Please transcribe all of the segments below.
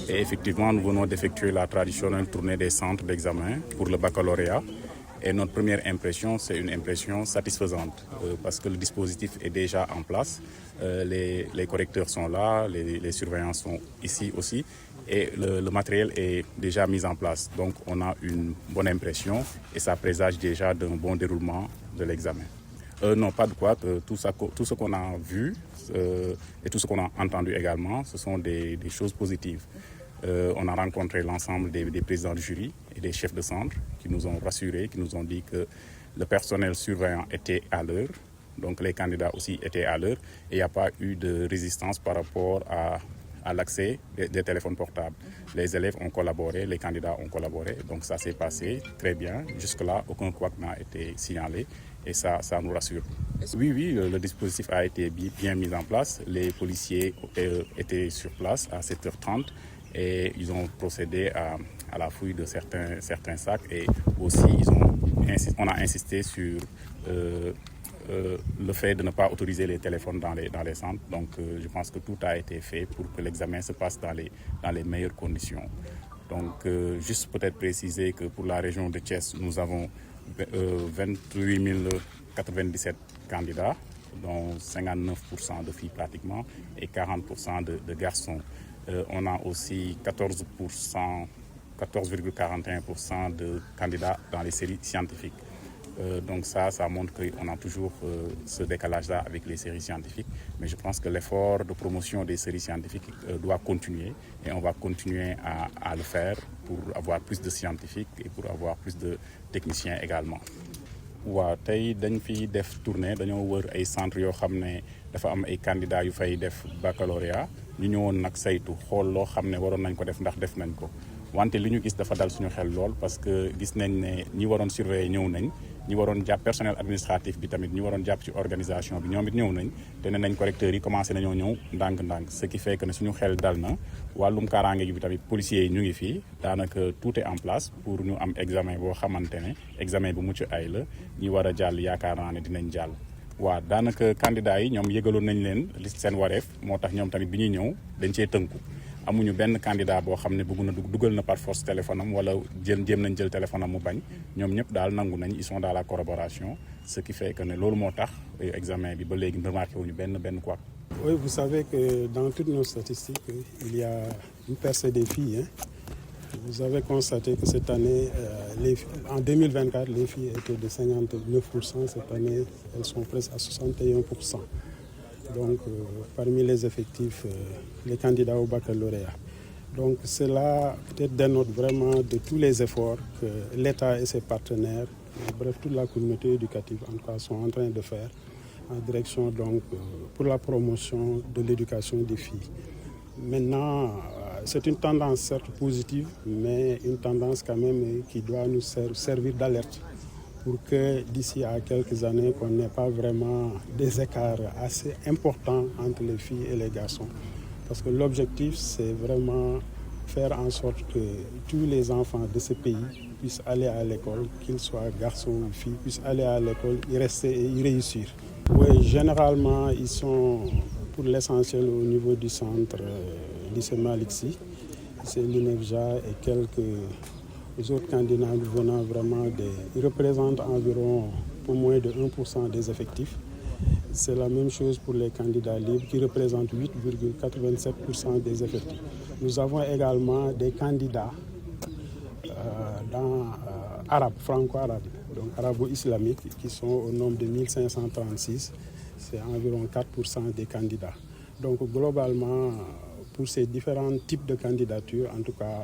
Et effectivement, nous venons d'effectuer la traditionnelle tournée des centres d'examen pour le baccalauréat. Et notre première impression, c'est une impression satisfaisante parce que le dispositif est déjà en place. Les correcteurs sont là, les surveillants sont ici aussi et le matériel est déjà mis en place. Donc on a une bonne impression et ça présage déjà d'un bon déroulement de l'examen. Non, pas de quoi. Tout ce qu'on a vu et tout ce qu'on a entendu également, ce sont des choses positives. On a rencontré l'ensemble des présidents de jury et des chefs de centre qui nous ont rassurés, qui nous ont dit que le personnel surveillant était à l'heure, donc les candidats aussi étaient à l'heure et il n'y a pas eu de résistance par rapport à l'accès des téléphones portables. Les élèves ont collaboré, les candidats ont collaboré, donc ça s'est passé très bien. Jusque-là, aucun couac n'a été signalé et ça nous rassure. Oui, le dispositif a été bien mis en place. Les policiers étaient sur place à 7h30 et ils ont procédé à la fouille de certains sacs et aussi on a insisté sur le fait de ne pas autoriser les téléphones dans les centres. Donc je pense que tout a été fait pour que l'examen se passe dans les meilleures conditions. Donc juste peut-être préciser que pour la région de Thiès, nous avons 28 097 candidats, dont 59% de filles pratiquement et 40% de garçons. On a aussi 14,41% de candidats dans les séries scientifiques. Donc ça montre qu'on a toujours ce décalage-là avec les séries scientifiques. Mais je pense que l'effort de promotion des séries scientifiques doit continuer et on va continuer à le faire pour avoir plus de scientifiques et pour avoir plus de techniciens également. waaw tey dañ fi def tournée dañoo wër ay centres yoo xam ne dafa am ay candidats yu fay def baccalauréat ñu ñëwoon nag saytu xool loo xam ne waroon nañ ko def ndax def nañ ko wante li ñu gis dafa dal suñu xel lool parce que gis nañ ne ñi waroon surveiller ñëw nañ ñi waroon jàpp personnel administratif bi tamit ñi waroon jàpp ci organisation bi ñoom it ñëw nañ te ne nañ correcteurs yi commencé nañoo ñëw ndànk-ndànk ce qui fait que ne suñu xel dal na wàllum kaaraange gi bi tamit policiers yi ñu ngi fii daanaka tout est en place pour ñu am examen boo xamante ne examen bu mucc ay la ñi war a jàll yaakaar naa ne dinañ jàll. waaw daanaka candidats yi ñoom yëgaloon nañ leen li seen wareef moo tax ñoom tamit bi ñuy ñëw dañ cee tënku amuñu benn candidat boo xam ne bëgg na dugal na par force téléphone am wala jéem nañ jël téléphone am mu bañ ñoom ñëpp daal nangu nañ ils sont dans la collaboration ce qui fait que ne loolu moo tax examen bi ba léegi remarqué wuñu benn quoi. Oui, vous savez que dans toutes nos statistiques, il y a une percée des filles. Vous avez constaté que cette année, en 2024, les filles étaient de 59%. Cette année, elles sont presque à 61%. Donc, parmi les effectifs, les candidats au baccalauréat. Donc, cela peut-être dénote vraiment de tous les efforts que l'État et ses partenaires, bref, toute la communauté éducative en tout cas, sont en train de faire en direction donc pour la promotion de l'éducation des filles. Maintenant, c'est une tendance certes positive, mais une tendance quand même qui doit nous servir d'alerte pour que d'ici à quelques années, qu'on n'ait pas vraiment des écarts assez importants entre les filles et les garçons. Parce que l'objectif, c'est vraiment faire en sorte que tous les enfants de ce pays puissent aller à l'école, qu'ils soient garçons ou filles, puissent aller à l'école, y rester et y réussir. Oui, généralement, ils sont pour l'essentiel au niveau du centre lycée Malick Sy, c'est l'INEFJA et quelques autres candidats venant vraiment ils représentent environ pour moins de 1% des effectifs. C'est la même chose pour les candidats libres qui représentent 8,87% des effectifs. Nous avons également des candidats arabes, franco-arabes, donc arabo-islamiques, qui sont au nombre de 1536. C'est environ 4% des candidats. Donc globalement, pour ces différents types de candidatures, en tout cas,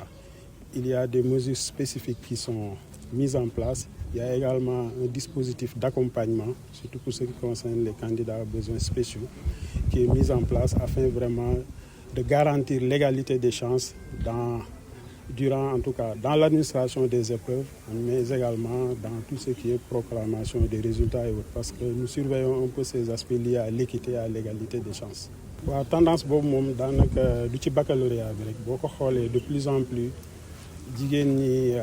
il y a des mesures spécifiques qui sont mises en place. Il y a également un dispositif d'accompagnement, surtout pour ce qui concerne les candidats à besoins spéciaux, qui est mis en place afin vraiment de garantir l'égalité des chances durant, en tout cas, dans l'administration des épreuves, mais également dans tout ce qui est proclamation des résultats et autres, parce que nous surveillons un peu ces aspects liés à l'équité et à l'égalité des chances. La tendance boobu moom daanaka du ci baccalauréat bi rek boo ko xoolee de plus en plus jigéen ñi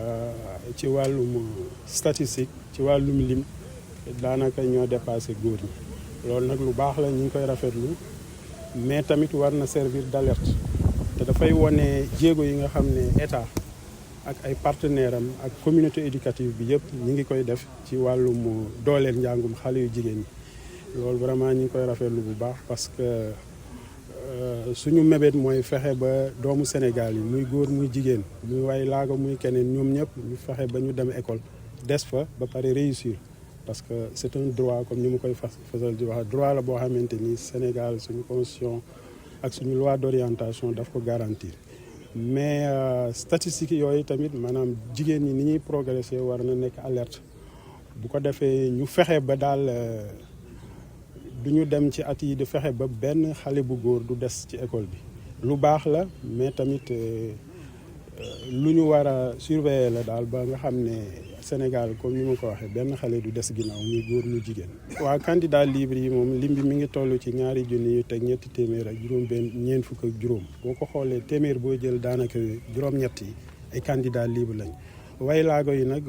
ci wàllum statistique ci wàllum lim daanaka ñoo dépassé góor ñi loolu nag lu baax la ñu ngi koy rafetlu mais tamit war na servir d'alerte te dafa dafay wone jéego yi nga xam ne état ak ay partenaires am ak communauté éducative bi yëpp ñi ngi koy def ci wàllum dooleel njàngum xale yu jigéen ñi loolu vraiment ñi ngi koy rafetlu bu baax parce que suñu mébét mooy fexe ba doomu Sénégal yi muy góor muy jigéen muy way laago muy keneen ñoom ñëpp ñu fexe ba ñu dem école des fa ba pare réussir parce que c'est un droit comme ni ma koy fasal di wax droit la boo xamante ni Sénégal suñu constitution ak suñu loi d'orientation daf ko garantir mais statistiques yooyu tamit maanaam jigéen ñi ni ñuy progresser war na nekk alerte bu ko defee ñu fexe ba daal du ñu dem ci at yi di fexe ba benn xale bu góor du des ci école bi lu baax la mais tamit lu ñu war a surveiller la daal ba nga xam ne Sénégal comme ni ma ko waxee benn xale du des ginnaaw muy góor muy jigéen. waa candidat libre yi moom lim bi mi ngi toll ci 2 junni yu teg ñetti téeméer ak ñeent fukk ak juróom boo ko xoolee téeméer boo jël daanaka juróom-ñett yi ay candidat libre lañ. way laago yi nag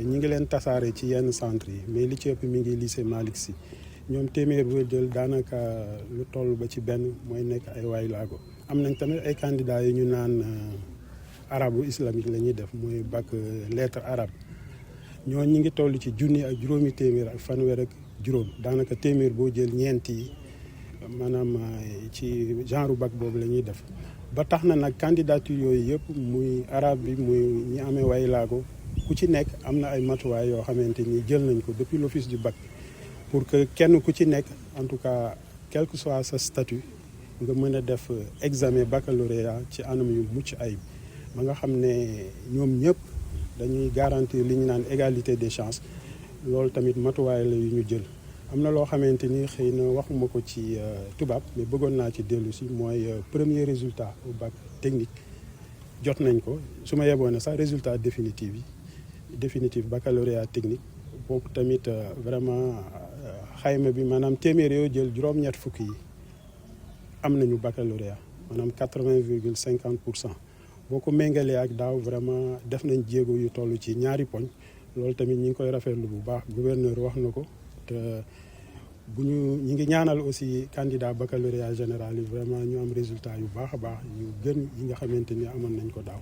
ñi ngi leen tasaare ci yenn centre yi mais li ci ëpp mi ngi lycée Malick Sy ñoom téeméer boo jël daanaka lu toll ba ci benn mooy nekk ay way laago am nañ tamit ay candidats yu ñu naan arabo islamique la ñuy def mooy bac lettre arabe ñoo ñi ngi toll ci junni ak juróomi téeméer ak fanweer ak juróom daanaka téeméer boo jël ñeent yi maanaam ci genre bac boobu la ñuy def ba tax na nag candidature yooyu yëpp muy arabe bi muy ñi amee way laago ku ci nekk am na ay matuwaay yoo xamante ni jël nañ ko depuis l'office du bac pour que kenn ku ci nekk en tout cas quel que soit sa statut nga mën a def examen baccalauréat ci anam yu mucc ayib ba nga xam ne ñoom ñëpp dañuy garantir li ñu naan égalité des chances loolu tamit matuwaay la yu ñu jël am na loo xamante ni xëy na waxuma ko ci tubaab mais bëggoon naa ci dellu si mooy premier résultat au bac technique jot nañ ko su ma yeboon ne sax résultat définitif baccalauréat technique boobu tamit vraiment xayma bi maanaam téeméer yoo jël juróom-ñett fukk yi am nañu baccalauréat maanaam 80,50%. boo ko méngalee ak daaw vraiment def nañ jéego yu toll ci ñaari poñ loolu tamit ñi ngi koy rafetlu bu baax gouverneur wax na ko te ñi ngi ñaanal aussi candidat baccalauréat général yi vraiment ñu am résultat yu baax a baax yu gën yi nga xamante ni amoon nañ ko daaw.